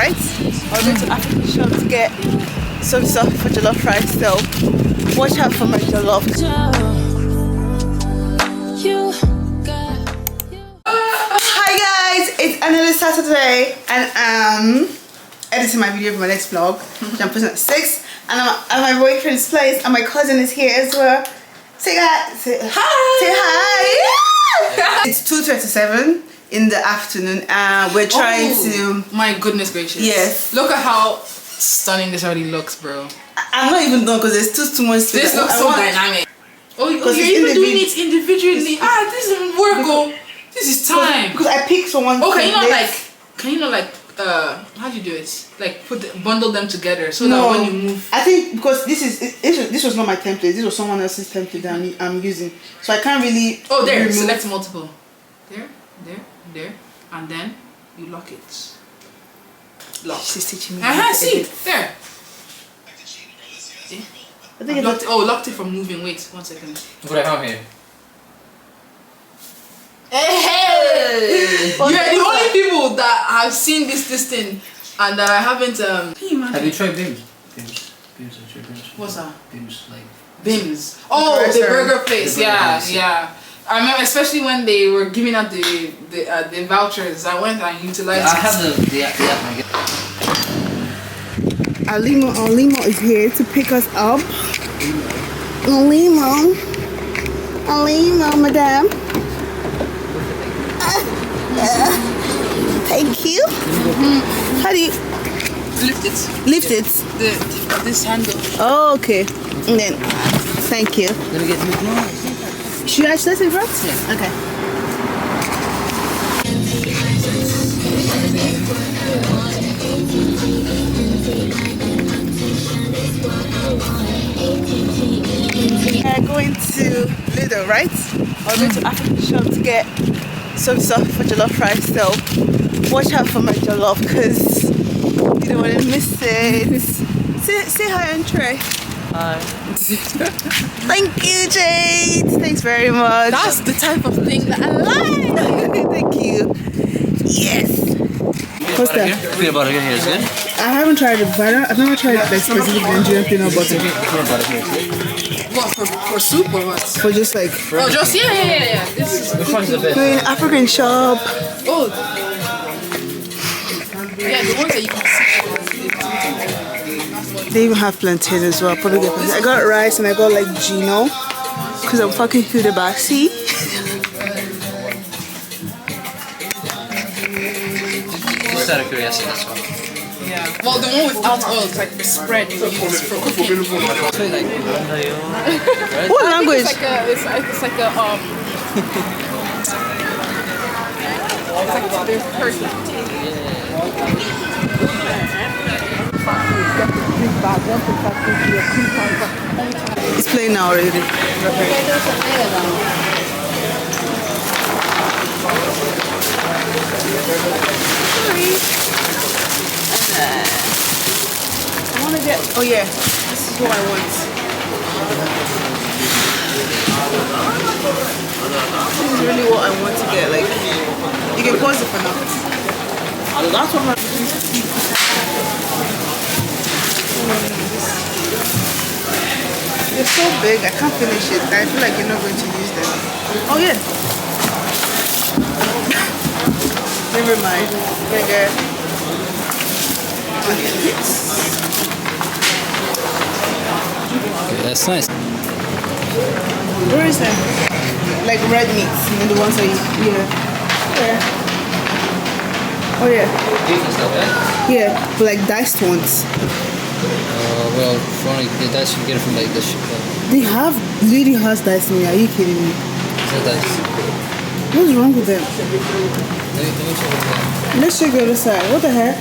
right? I'll go to African shop to get some stuff for jollof rice, so watch out for my jollof. Hi guys, it's another Saturday and I'm editing my video for my next vlog, which I'm posting at 6, and I'm at my boyfriend's place and my cousin is here as well. Say hi. Say hi. Yeah. It's 2:37 in the afternoon and we're trying to... My goodness gracious. Yes. Look at how stunning this already looks, bro. I'm not even done because there's too much space. This looks so dynamic. Oh, you're even doing it individually. This isn't work, oh. This is time. Because I picked for one. Oh, can you not like how do you do it? Like bundle them together so that when you move. I think because this was not my template. This was someone else's template that I'm using. So I can't really. Oh, there. Select multiple. There, and then you lock it. Lock. She's teaching me. See there. I think locked it from moving. Wait, 1 second. What I have here. Hey! You're the only people that have seen this thing and that I haven't Have you tried Bims? What's that? Bims, like Bims. Oh, the burger place. Yeah. I remember, especially when they were giving out the vouchers. I went and utilized. I have the app. Alimo is here to pick us up. Alimo, madam. Thank you. How do you lift it? Lift it. This handle. Oh, okay. And then, thank you. Let me get the glass. Should I actually say front? Yeah. Okay. I'm going to Lidl, right? I'll go to African shop to get some stuff for jollof rice, so watch out for my jollof because you don't want to miss it. Say hi on Trey. Hi. Thank you, Jade. Thanks very much. That's the type of thing that I like. Thank you. Yes. What's that? Peanut butter here is good. I haven't tried it, but I've never tried the specific Nigerian peanut butter. Peanut butter here is good. What, for soup or what? For just like... Oh, just, yeah. This is... Which one's the best? No, in African shop. Oh. Yeah, the ones that you can see. They even have plantain as well. Probably get plantain. I got rice and I got like Gino. Because I'm fucking Hudabasi. Just out of curiosity, that's all. Yeah. Well, the one without oil is like the spread you use for cooking. What language? It's like a it's like there's person. It's playing now already. I want to get, oh yeah, this is what I want. This is really what I want to get, like, you can pause it for now. That's what my... They're so big, I can't finish it. I feel like you're not going to use them. Oh yeah. Never mind. Okay. Okay, that's nice. Where is that? Like red meats, you know, the ones that you... Yeah. Oh yeah. Beef and stuff, yeah? Yeah, but like diced ones. Well, if you want to get diced, you can get it from like this. They have... Lady has diced meat, are you kidding me? Is that diced? What's wrong with them? Let me check it out. Let's check the other side. What the heck?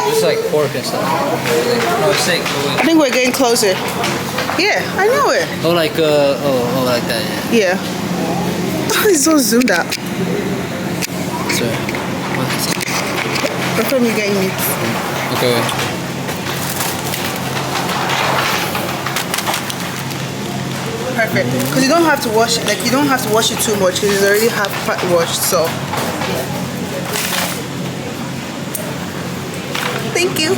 It's like pork and stuff. No, it's steak. I think we're getting closer. Yeah, I know it. Oh, like like that. Yeah. It's so zoomed out. So, what's it? That's when you're getting meat. Okay. perfect. Because you don't have to wash it, like you don't have to wash it too much because it's already half part washed. So thank you.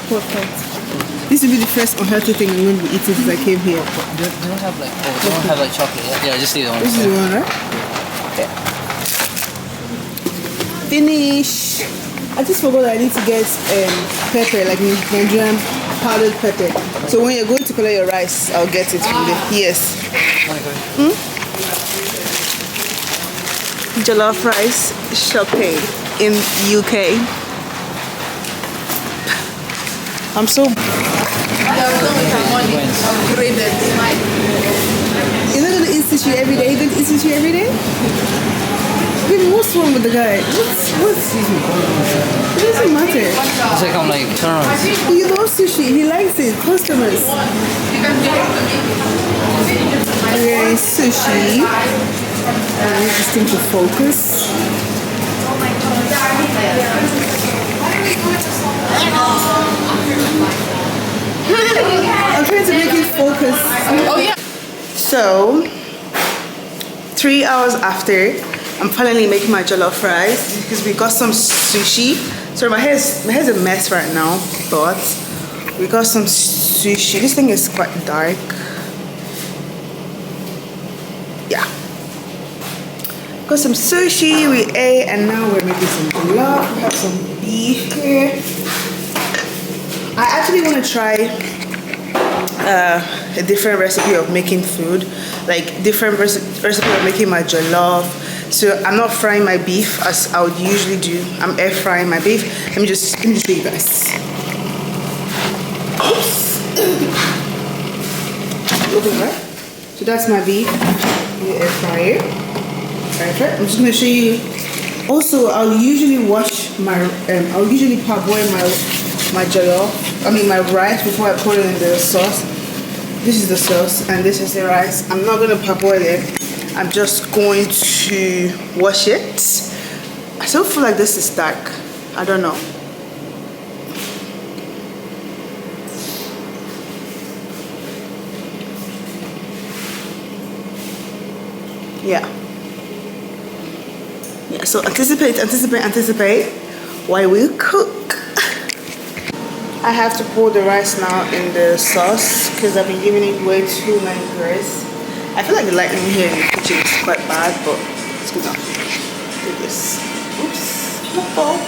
Perfect. This will be the first unhealthy thing I'm going to be eating since I came here. They don't have like, they don't have like chocolate. Yeah, just leave it on. This is the one, right? Yeah. Finish. I just forgot that I need to get pepper, like Nigerian powdered pepper. So when you're going to collect your rice, I'll get it from there. Yes. Jollof rice shopping in UK. I'm so. You're not gonna eat sushi every day. You gonna eat sushi every day? Baby, what's wrong with the guy? What's it doesn't matter. It's like I'm like, turn around. He loves sushi. He likes it. Customers. Okay, sushi. I need this thing to focus. I'm trying to make it focus. Oh yeah. So 3 hours after, I'm finally making my jollof rice because we got some sushi. Sorry, my hair's a mess right now, but we got some sushi. This thing is quite dark. Yeah. Got some sushi, we ate, and now we're making some jollof. We have some beef here. I actually want to try a different recipe of making food, like different recipe of making my jollof. So I'm not frying my beef as I would usually do. I'm air frying my beef. Let me just show you guys. Oops. Okay, right? So that's my beef. Air fryer. Right. I'm just gonna show you. Also, I'll usually wash my. I'll usually parboil my jollof. I mean my rice before I put it in the sauce. This is the sauce and this is the rice. I'm not gonna parboil it. I'm just going to wash it. I still feel like this is dark. I don't know. Yeah. Yeah, so anticipate while we cook. I have to pour the rice now in the sauce because I've been giving it way too many rice. I feel like the lighting here in the kitchen is quite bad, but it's good enough. Do this. Oops. My fault.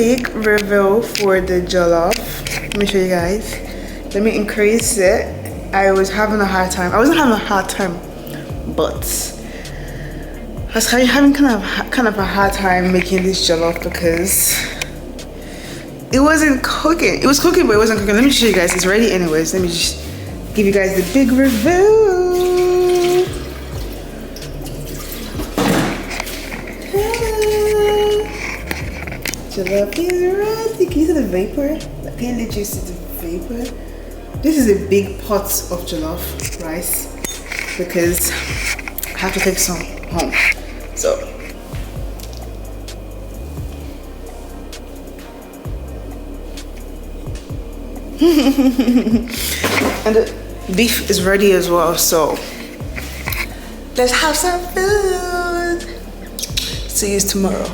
big reveal for the jollof. Let me show you guys. Let me increase it. I was having a hard time. I wasn't having a hard time, but I was having kind of a hard time making this jollof because it wasn't cooking. It was cooking, but it wasn't cooking. Let me show you guys. It's ready anyways. Let me just give you guys the big review. Jollof is ready. Can you see the vapor? Can you literally see the vapor? This is a big pot of jollof rice because I have to take some home. So and the beef is ready as well. So let's have some food. See you tomorrow.